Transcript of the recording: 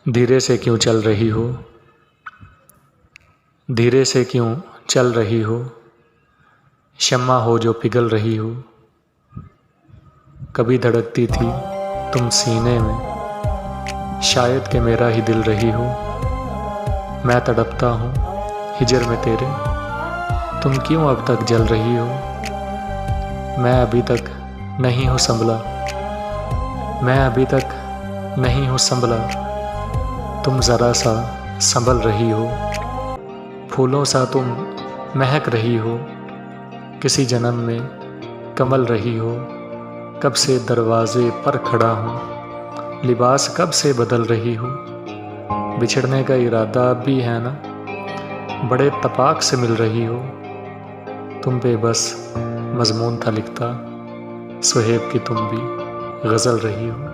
धीरे से क्यों चल रही हो, धीरे से क्यों चल रही हो, शम्मा हो जो पिघल रही हो। कभी धड़कती थी तुम सीने में, शायद कि मेरा ही दिल रही हो। मैं तड़पता हूँ हिजर में तेरे, तुम क्यों अब तक जल रही हो। मैं अभी तक नहीं हूँ संभला, मैं अभी तक नहीं हूँ संभला, तुम ज़रा सा संभल रही हो। फूलों सा तुम महक रही हो, किसी जन्म में कमल रही हो। कब से दरवाजे पर खड़ा हूँ, लिबास कब से बदल रही हो। बिछड़ने का इरादा अब भी है ना, बड़े तपाक से मिल रही हो। तुम पे बस मजमून था लिखता, सुहेब की तुम भी गज़ल रही हो।